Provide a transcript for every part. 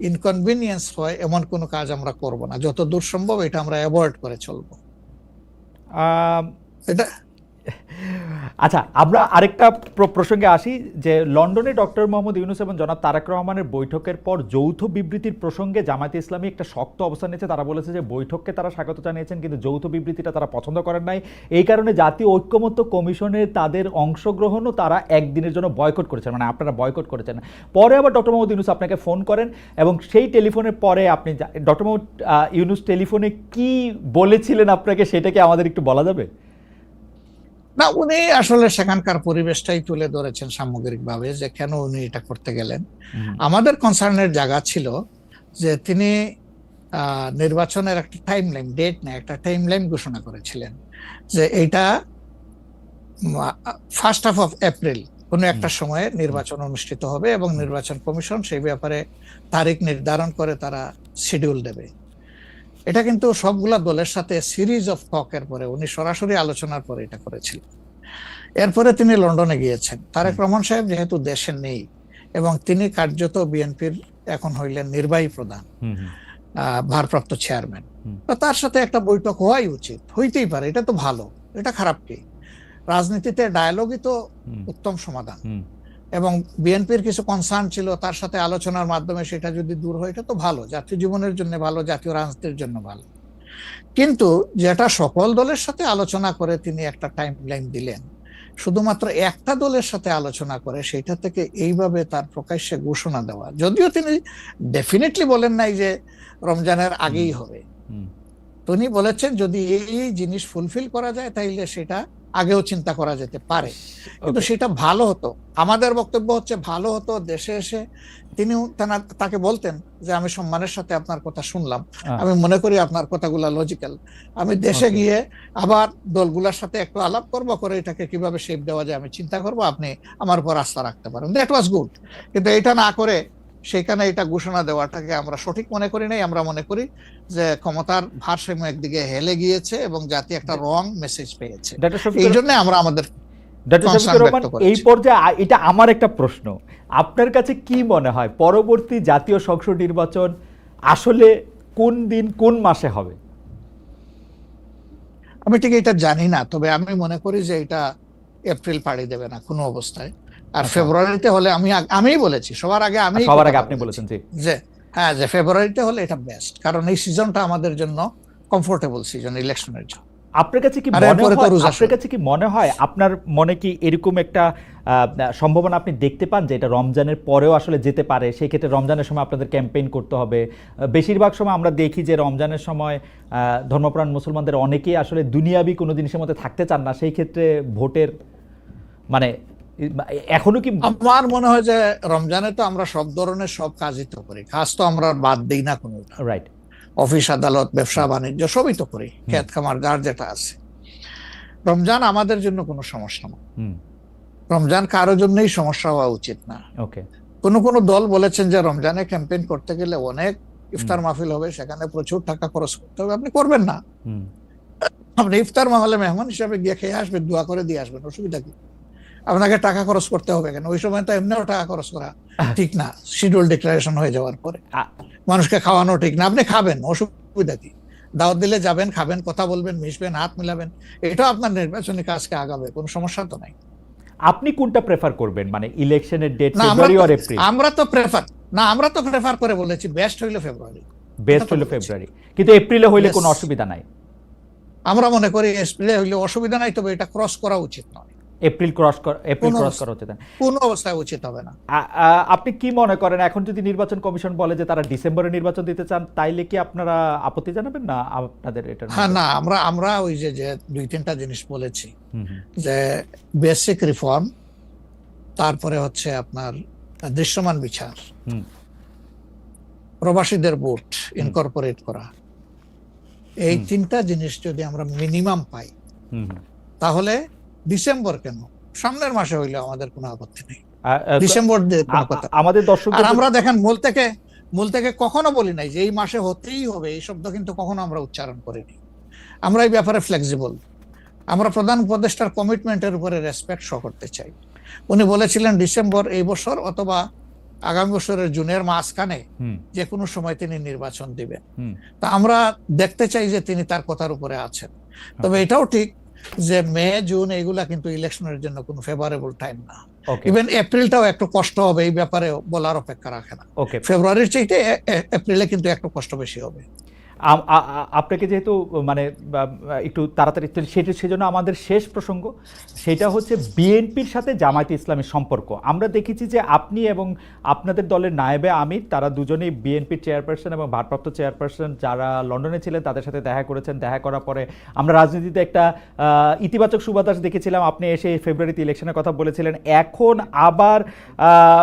Inconvenience হয় এমন কোনো কাজ আমরা করব না, যত দূর সম্ভব এটা আমরা অ্যাভয়েড করে চলবো। আম, এটা আচ্ছা, আমরা আরেকটা প্রসঙ্গে আসি যে লন্ডনে ডক্টর মোহাম্মদ ইউনূস এবং জনাব তারেক রহমানের বৈঠকের পর যৌথ বিবৃতির প্রসঙ্গে জামায়াতে ইসলামী একটা শক্ত অবস্থান নিয়েছে। তারা বলেছে যে বৈঠককে তারা স্বাগত জানিয়েছেন, কিন্তু যৌথ বিবৃতিটা তারা পছন্দ করেন নাই। এই কারণে জাতীয় ঐক্যমত্য কমিশনে তাদের অংশগ্রহণও তারা একদিনের জন্য বয়কট করেছেন, মানে আপনারা বয়কট করেছেন। পরে আবার ডক্টর মোহাম্মদ ইউনূস আপনাকে ফোন করেন এবং সেই টেলিফোনের পরে আপনি ডক্টর মোহাম্মদ ইউনূস টেলিফোনে কি বলেছিলেন আপনাকে, সেটাকে আমাদের একটু বলা যাবে? না, উনি আসলে সেখানকার পরিবেশটাই তুলে ধরেছেন সামগ্রিকভাবে, যে কেন উনি এটা করতে গেলেন। আমাদের কনসার্নের জায়গা ছিল যে তিনি নির্বাচনের একটা টাইম লাইন, ডেট না, একটা টাইম লাইন ঘোষণা করেছিলেন যে এইটা 1st of April কোনো একটা সময়ে নির্বাচন অনুষ্ঠিত হবে এবং নির্বাচন কমিশন সেই ব্যাপারে তারিখ নির্ধারণ করে তারা শিডিউল দেবে। এটা কিন্তু সবগুলা দলের সাথে সিরিজ অফ টকের পরে, উনি সরাসরি আলোচনার পরে এটা করেছিলেন। এরপরে তিনি লন্ডনে গিয়েছেন। তারেক রহমান সাহেব যেহেতু দেশে নেই এবং তিনি কার্যত বিএনপির এখন হইলেন নির্বাহী প্রধান, ভারপ্রাপ্ত চেয়ারম্যান, তো তার সাথে একটা বৈঠক হওয়াই উচিত, হইতেই পারে। এটা তো ভালো, এটা খারাপ কি? রাজনীতিতে ডায়ালগই তো উত্তম সমাধান। এবং বিএনপির কিছু কনসার্ন ছিল, তার সাথে আলোচনার মাধ্যমে সেটা যদি দূর হয়, এটা তো ভালো, জাতীয় জীবনের জন্য ভালো, জাতীয় রাজনীতির জন্য ভালো। কিন্তু যেটা সকল দলের সাথে আলোচনা করে তিনি একটা টাইম লাইন দিলেন, শুধুমাত্র একটা দলের সাথে আলোচনা করে সেটা থেকে এইভাবে তার প্রকাশ্যে ঘোষণা দেওয়া, যদিও তিনি ডেফিনেটলি বলেন নাই যে রমজানের আগেই হবে, তিনি বলেছেন যদি এই জিনিস ফুলফিল করা যায় তাইলে সেটা আগেও চিন্তা করা যেতে পারে, কিন্তু সেটা ভালো হতো। আমাদের বক্তব্য হচ্ছে ভালো হতো দেশে এসে তিনি তাকে বলতেন যে আমি সম্মানের সাথে আপনার কথা শুনলাম, আমি মনে করি আপনার কথাগুলা লজিক্যাল, আমি দেশে গিয়ে আবার দলগুলোর সাথে একটু আলাপ করবো, করে এটাকে কিভাবে শেপ দেওয়া যায় আমি চিন্তা করবো, আপনি আমার উপর আস্থা রাখতে পারেন। That was good. কিন্তু এটা না করে সেখানে এটা ঘোষণা দেওয়াটাকে আমরা সঠিক মনে করি নাই। আমরা মনে করি যে ক্ষমতার ভারসাম্য একদিকে হেলে গিয়েছে এবং জাতি একটা রং মেসেজ পেয়েছে। এই জন্য আমরা আমাদের এই পর্যায়ে এটা আমার একটা প্রশ্ন, আপনার কাছে কি মনে হয় পরবর্তী জাতীয় সংসদ নির্বাচন আসলে কোন দিন কোন মাসে হবে? আমি ঠিক এটা জানি না, তবে আমি মনে করি যে এটা এপ্রিল পাড়ি দেবে না কোনো অবস্থায়। আর ফেব্রুয়ারিতে হলে আমিই বলেছি সবার আগে, আপনি বলেছেন যে হ্যাঁ, যে ফেব্রুয়ারিতে হলে এটা বেস্ট, কারণ এই সিজনটা আমাদের জন্য কমফোর্টেবল সিজন ইলেকশনের জন্য। আপনার কাছে কি মনে হয় আপনার মনে কি এরকম একটা সম্ভাবনা আপনি দেখতে পান যে এটা রমজানের পরেও আসলে যেতে পারে? সেই ক্ষেত্রে রমজানের সময় আপনাদের ক্যাম্পেইন করতে হবে। বেশিরভাগ সময় আমরা দেখি যে রমজানের সময় ধর্মপ্রাণ মুসলমানদের অনেকেই আসলে দুনিয়াবি কোনো জিনিসের মধ্যে থাকতে চান না, সেই ক্ষেত্রে ভোটের মানে এখনো কি? আমার মনে হয় যে রমজানে তো আমরা সব ধরনের সব কাজই তো করি, কাজ তো আমরা বাদ দিই না কোনো, রাইট? অফিস আদালত ব্যবসা বাণিজ্য সবই তো করি, ক্ষেত খামার যার যেটা আছে। রমজান আমাদের জন্য কোনো সমস্যা না, রমজান কারোর জন্যই সমস্যা হওয়া উচিত না। কোনো দল বলেছেন যে রমজানে ক্যাম্পেইন করতে গেলে অনেক ইফতার মাহফিল হবে, সেখানে প্রচুর টাকা খরচ করতে হবে, আপনি করবেন না। আপনি ইফতার মাহফিলে মেহমান হিসাবে গিয়ে খেয়ে আসবেন, দোয়া করে দিয়ে আসবেন, অসুবিধা কি? আপনাকে টাকা খরচ করতে হবে কেন? ওই সময় তো এমনিও টাকা খরচ করা ঠিক না, শিডিউল ডিক্লারেশন হয়ে যাওয়ার পরে মানুষকে খাওয়ানো ঠিক না। আপনি খাবেন, অসুবিধা কি? দাওয়াত দিলে যাবেন, খাবেন, কথা বলবেন, মিশবেন, হাত মিলাবেন, এটা আপনার নির্বাচনী কাজকে আগাবে, কোনো সমস্যা তো নাই। আপনি কোনটা প্রেফার করবেন, মানে ইলেকশনের ডেট ফেব্রুয়ারি অর এপ্রিল? আমরা তো প্রেফার করে বলেছি বেস্ট হইলো ফেব্রুয়ারি, কিন্তু এপ্রিলে হইলে কোনো অসুবিধা নাই। আমরা মনে করি এপ্রিলে হইলে অসুবিধা নাই, তবে এটা ক্রস করা উচিত নয়। এপ্রিল ক্রস করা উচিত না, কোন অবস্থায় উচিত হবে না। আপনি কি মনে করেন এখন যদি নির্বাচন কমিশন বলে যে তারা ডিসেম্বরে নির্বাচন দিতে চান, তাইলে কি আপনারা আপত্তি জানাবেন না আপনাদের এটা? হ্যাঁ, না, আমরা ওই যে 2-3টা জিনিস বলেছি, যে বেসিক রিফর্ম, তারপরে হচ্ছে আপনার দৃশ্যমান বিচার, প্রবাসীদের ভোট ইনকর্পোরেট করা, এই 3টা জিনিস যদি আমরা মিনিমাম পাই তাহলে ডিসেম্বর কেন, সামনের মাসে হইলে আমাদের কোনো আপত্তি নেই। ডিসেম্বর আমাদের দর্শক, আর আমরা দেখেন মূল থেকে কখনো বলি নাই যে এই মাসে হতেই হবে, এই শব্দ কিন্তু কখনো আমরা উচ্চারণ করিনি। আমরা এই ব্যাপারে ফ্লেক্সিবল। আমরা প্রধান উপদেষ্টার কমিটমেন্টের উপরে রেসপেক্ট শো করতে চাই। উনি বলেছিলেন ডিসেম্বর এই বছর অথবা আগামী বছরের জুনের মাঝখানে হুম যে কোনো সময় তিনি নির্বাচন দিবেন। হুম তা আমরা দেখতে চাই যে তিনি তার কথার উপরে আছেন। তবে এটাও ঠিক যে মে জুন এগুলা কিন্তু ইলেকশনের জন্য কোনো ফেভারেবল টাইম না। ওকে ইভেন এপ্রিলটাও একটু কষ্ট হবে, এই ব্যাপারে বলার অপেক্ষা রাখে না। ওকে ফেব্রুয়ারির চাইতে এপ্রিলে কিন্তু একটু কষ্ট বেশি হবে। আপনাকে যেহেতু মানে একটু তাড়াতাড়ি সেজন্য আমাদের শেষ প্রসঙ্গ সেটা হচ্ছে বিএনপির সাথে জামায়াতে ইসলামের সম্পর্ক। আমরা দেখেছি যে আপনি এবং আপনাদের দলের নায়েবে আমির তারা দুজনেই বিএনপির চেয়ারপারসন এবং ভারপ্রাপ্ত চেয়ারপারসন যারা লন্ডনে ছিলেন তাদের সাথে দেখা করেছেন। দেখা করার পরে আমরা রাজনীতিতে একটা ইতিবাচক সুবাতাস দেখেছিলাম। আপনি এসে ফেব্রুয়ারিতে ইলেকশনের কথা বলেছিলেন। এখন আবার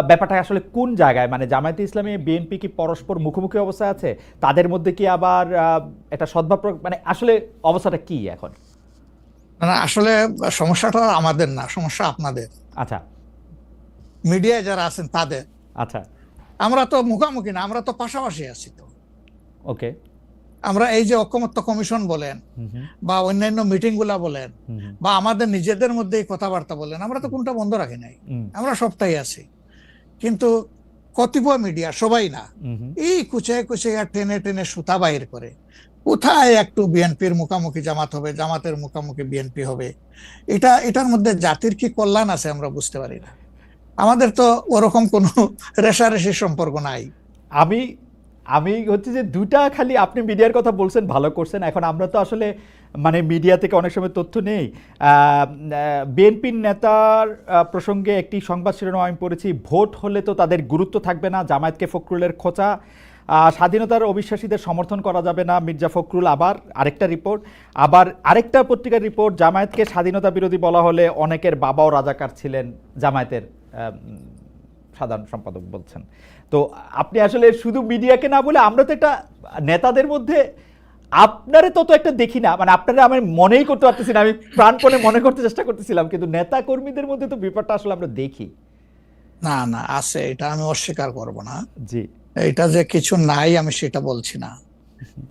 ব্যাপারটা আসলে কোন জায়গায়, মানে জামায়াতে ইসলামী বিএনপি কি পরস্পর মুখোমুখি অবস্থায় আছে? তাদের মধ্যে কি আবার একটা সদ্ভাব, মানে আসলে অবস্থাটা কি এখন? না, আসলে সমস্যাটা আমাদের না, সমস্যা আপনাদের, আচ্ছা মিডিয়ায় যারা আছেন তাদের। আচ্ছা আমরা তো মুখামুখি না, আমরা তো পাশাপাশি আছি। তো ওকে আমরা এই যে ঐকমত্য কমিশন বলেন বা অন্যান্য মিটিং গুলা বলেন বা আমাদের নিজেদের মধ্যে কথাবার্তা বলেন, আমরা তো কোনটা বন্ধ রাখি নাই, আমরা সবটাই আছি। কিন্তু কতিপয় মিডিয়া, সবাই না, এই কুচায় কুচায় টেনে টেনে সুতা বাইর করে কোথায় একটু বিএনপির মুখামুখি জামাত হবে, জামাতের মুখামুখি বিএনপি হবে। এটার মধ্যে জাতির কি কল্যাণ আছে আমরা বুঝতে পারি না। আমাদের তো ওরকম কোনো রেশারেশির সম্পর্ক নাই। আমি আমি হচ্ছে যে দুটা, খালি আপনি মিডিয়ার কথা বলছেন, ভালো করছেন। এখন আমরা তো আসলে মানে মিডিয়া থেকে অনেক সময় তথ্য নেই। বিএনপির নেতার প্রসঙ্গে একটি সংবাদ শিরোনাম আমি পড়েছি, ভোট হলে তো তাদের গুরুত্ব থাকবে না, জামায়াতকে ফখরুলের খোঁচা, স্বাধীনতার অবিশ্বাসীদের সমর্থন করা যাবে না, মির্জা ফখরুল। আবার আরেকটা রিপোর্ট, আবার আরেকটা পত্রিকার রিপোর্ট, জামায়াতকে স্বাধীনতা বিরোধী বলা হলে অনেকের বাবাও রাজাকার ছিলেন, জামায়াতের সাধারণ সম্পাদক বলছেন। তো আপনি আসলে শুধু মিডিয়াকে না বলে, আমরা তো একটা নেতাদের মধ্যে আপনারে তত একটা দেখি না, মানে আপনারা আমি মনেই করতে পারতেছি না, আমি প্রাণপণে মনে করতে চেষ্টা করতেছিলাম, কিন্তু নেতা কর্মীদের মধ্যে তো ব্যাপারটা আসলে আমরা দেখি। না না, আছে, এটা আমি অস্বীকার করব না। জি এটা যে কিছু নাই আমি সেটা বলছি না।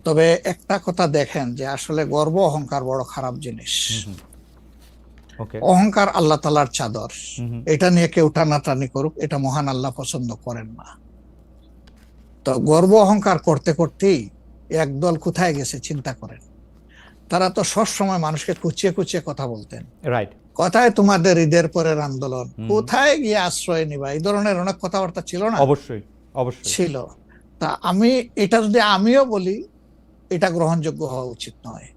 তবে একটা কথা দেখেন যে আসলে গর্ব অহংকার বড় খারাপ জিনিস। অহংকার আল্লাহ তাআলার চাদর, এটা নিয়ে কেউ টানাটানি করুক, এটা মহান আল্লাহ পছন্দ করেন না। তো গর্ব অহংকার করতে করতেই একদল কোথায় গেছে চিন্তা করেন। তারা তো সব সময় মানুষকে কুচিয়ে কুচিয়ে কথা বলতেন, রাইট, কোথায় তোমাদের ঈদের পরের আন্দোলন, কোথায় গিয়ে আশ্রয় নিবা, এই ধরনের অনেক কথাবার্তা ছিল না? অবশ্যই অবশ্যই ছিল। তা আমি এটা যদি আমিও বলি, এটা গ্রহণযোগ্য হওয়া উচিত নয়,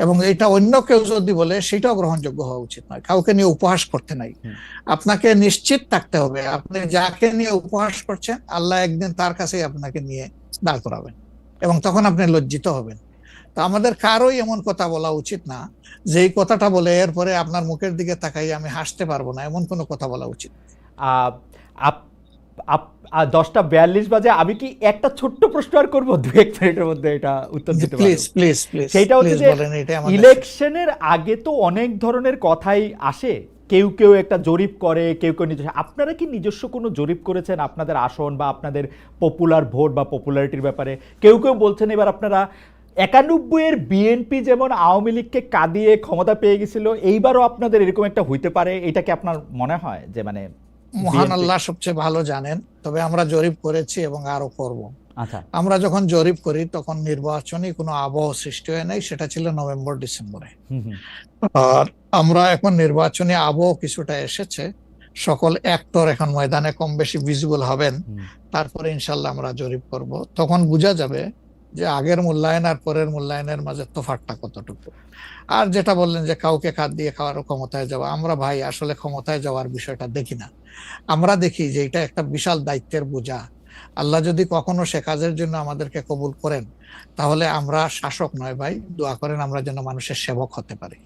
এবং এটা অন্য কেউ যদি বলে সেটাও গ্রহণযোগ্য হওয়া উচিত নয়। কাউকে নিয়ে উপহাস করতে নাই। আপনাকে নিশ্চিত থাকতে হবে আপনি যাকে নিয়ে উপহাস করছেন, আল্লাহ একদিন তার কাছেই আপনাকে নিয়ে দাঁড় করাবেন, এবং তখন আপনি লজ্জিত হবেন। তো আমাদের কারোই এমন কথা বলা উচিত না যে এই কথাটা বলে এরপরে আপনার মুখের দিকে তাকাই আমি হাসতে পারবো না, এমন কোনো কথা বলা উচিত। 10:42 বাজে, আমি কি একটা ছোট্ট প্রশ্ন আর করবো 2-1 মিনিটের মধ্যে, এটা উত্তর দিতে পারবো? প্লিজ প্লিজ প্লিজ, সেটা হচ্ছে যে ইলেকশনের আগে তো অনেক ধরনের কথাই আসে, কেউ কেউ একটা জরিপ করে, কেউ কেউ নিজস্ব। আপনারা কি নিজস্ব কোনো জরিপ করেছেন আপনাদের আসন বা আপনাদের পপুলার ভোট বা পপুলারিটির ব্যাপারে? কেউ কেউ বলছেন এবার আপনারা 91-এর বিএনপি যেমন আওয়ামী লীগকে কাঁদিয়ে ক্ষমতা পেয়ে গেছিল, এইবারও আপনাদের এরকম একটা হইতে পারে, এটা কি আপনার মনে হয় যে মানে? মহান আল্লাহ সবচেয়ে ভালো জানেন, তবে আমরা জরিপ করেছি এবং আরো করব। আচ্ছা, আমরা যখন জরিপ করি তখন নির্বাচনী কোনো আবহ সৃষ্টি হয় নাই, সেটা ছিল নভেম্বর ডিসেম্বরে। আর আমরা এখন নির্বাচনী আবহ কিছুটা এসেছে, সকল অ্যাক্টর এখন ময়দানে কম বেশি ভিজিবল হবেন, তারপরে ইনশাল্লাহ আমরা জরিপ করব। তখন বোঝা যাবে যে আগের মূল্যায়ন আর পরের মূল্যায়নের মাঝে তফাৎটা কতটুকু। আর যেটা বললেন যে কাউকে খাদ দিয়ে খাওয়ার ক্ষমতায় যাওয়া, আমরা ভাই আসলে ক্ষমতায় যাওয়ার বিষয়টা দেখি না। আমরা দেখি যে এটা একটা বিশাল দায়িত্বের বোঝা। আল্লাহ যদি কখনো সে কাজের জন্য আমাদেরকে কবুল করেন, তাহলে আমরা শাসক নয় ভাই, দোয়া করেন আমরা যেন মানুষের সেবক হতে পারি।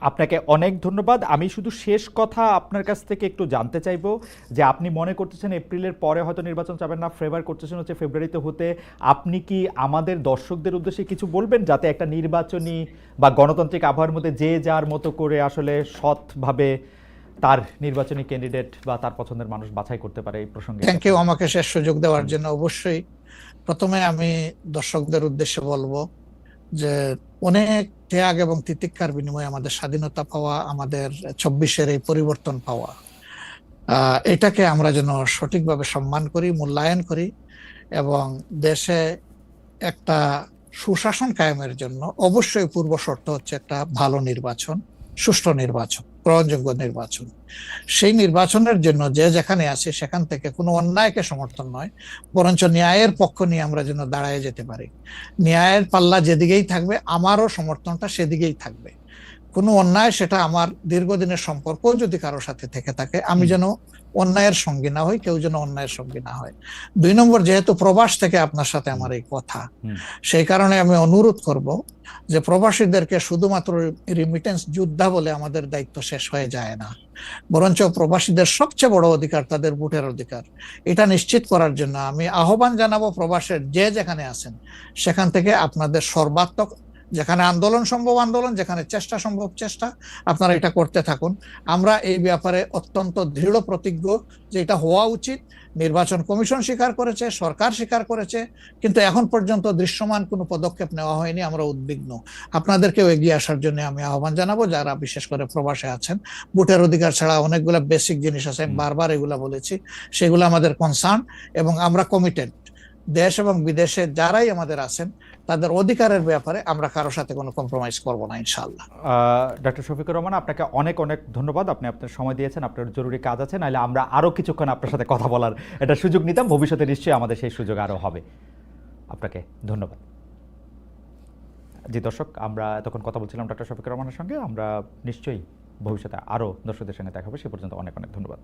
আপনাকে অনেক ধন্যবাদ। আমি শুধু শেষ কথা আপনার কাছ থেকে একটু জানতে চাইবো যে আপনি মনে করতেছেন এপ্রিলের পরে হয়তো নির্বাচন যাবেন না, ফেভার করতেছেন হচ্ছে ফেব্রুয়ারিতে হতে। আপনি কি আমাদের দর্শকদের উদ্দেশ্যে কিছু বলবেন যাতে একটা নির্বাচনী বা গণতান্ত্রিক আবহাওয়ার মধ্যে যে যার মতো করে আসলে সৎভাবে তার নির্বাচনী ক্যান্ডিডেট বা তার পছন্দের মানুষ বাছাই করতে পারে? এই প্রসঙ্গে থ্যাংক ইউ আমাকে শেষ সুযোগ দেওয়ার জন্য। অবশ্যই প্রথমে আমি দর্শকদের উদ্দেশ্যে বলবো যে অনেক ত্যাগ এবং তিতিক্ষার বিনিময়ে আমাদের স্বাধীনতা পাওয়া, আমাদের 26-এর এই পরিবর্তন পাওয়া, এটাকে আমরা যেন সঠিকভাবে সম্মান করি, মূল্যায়ন করি এবং দেশে একটা সুশাসন কায়েমের জন্য অবশ্যই পূর্ব শর্ত হচ্ছে একটা ভালো নির্বাচন, সুষ্ঠু নির্বাচন, গ্রহণযোগ্য নির্বাচন। সেই নির্বাচনের জন্য যে যেখানে আছে সেখান থেকে কোনো অন্যায়কে সমর্থন নয়, বরঞ্চ ন্যায়ের পক্ষ নিয়ে আমরা যেন দাঁড়ায় যেতে পারি। ন্যায়ের পাল্লা যেদিকেই থাকবে আমারও সমর্থনটা সেদিকেই থাকবে। কোনো অন্যায়, সেটা আমার দীর্ঘদিনের সম্পর্ক যদি কারোর সাথে থেকে থাকে, আমি যেন অন্যায়ের সঙ্গী না হই, কেউ যেন অন্যায়ের সঙ্গী না হয়। 2 নম্বর, যেহেতু প্রবাস থেকে আপনার সাথে আমার এই কথা, সেই কারণে আমি অনুরোধ করব যে প্রবাসীদেরকে শুধুমাত্র রিমিটেন্স যোদ্ধা বলে আমাদের দায়িত্ব শেষ হয়ে যায় না, বরঞ্চ প্রবাসীদের সবচেয়ে বড় অধিকার তাদের ভোটের অধিকার। এটা নিশ্চিত করার জন্য আমি আহ্বান জানাবো প্রবাসের যে যেখানে আছেন সেখান থেকে আপনাদের সর্বাত্মক, যেখানে আন্দোলন সম্ভব আন্দোলন, যেখানে চেষ্টা সম্ভব চেষ্টা, আপনারা এটা করতে থাকুন। আমরা এই ব্যাপারে অত্যন্ত দৃঢ় প্রতিজ্ঞ যে এটা হওয়া উচিত। নির্বাচন কমিশন স্বীকার করেছে, সরকার স্বীকার করেছে, কিন্তু এখন পর্যন্ত দৃশ্যমান কোনো পদক্ষেপ নেওয়া হয়নি। আমরা উদ্বিগ্ন। আপনাদেরকেও এগিয়ে আসার জন্য আমি আহ্বান জানাবো, যারা বিশেষ করে প্রবাসে আছেন। ভোটের অধিকার ছাড়া অনেকগুলো বেসিক জিনিস আছে, আমি বারবার এগুলা বলেছি, সেগুলো আমাদের কনসার্ন এবং আমরা কমিটেড। দেশ এবং বিদেশে যারাই আমাদের আছেন তাদের অধিকারের ব্যাপারে আমরা কারোর সাথে কোনো কম্প্রোমাইজ করব না, ইনশাআল্লাহ। ডক্টর শফিকুর রহমান, আপনাকে অনেক অনেক ধন্যবাদ। আপনি আপনার সময় দিয়েছেন, আপনার জরুরি কাজ আছে, নাহলে আমরা আরো কিছুক্ষণ আপনার সাথে কথা বলার এটা সুযোগ নিতাম। ভবিষ্যতে নিশ্চয়ই আমাদের সেই সুযোগ আরো হবে। আপনাকে ধন্যবাদ। জি দর্শক, আমরা এতক্ষণ কথা বলছিলাম ডক্টর শফিকুর রহমানের সঙ্গে। আমরা নিশ্চয়ই ভবিষ্যতে আরো দর্শকদের সঙ্গে দেখা হবে। সে পর্যন্ত অনেক অনেক ধন্যবাদ।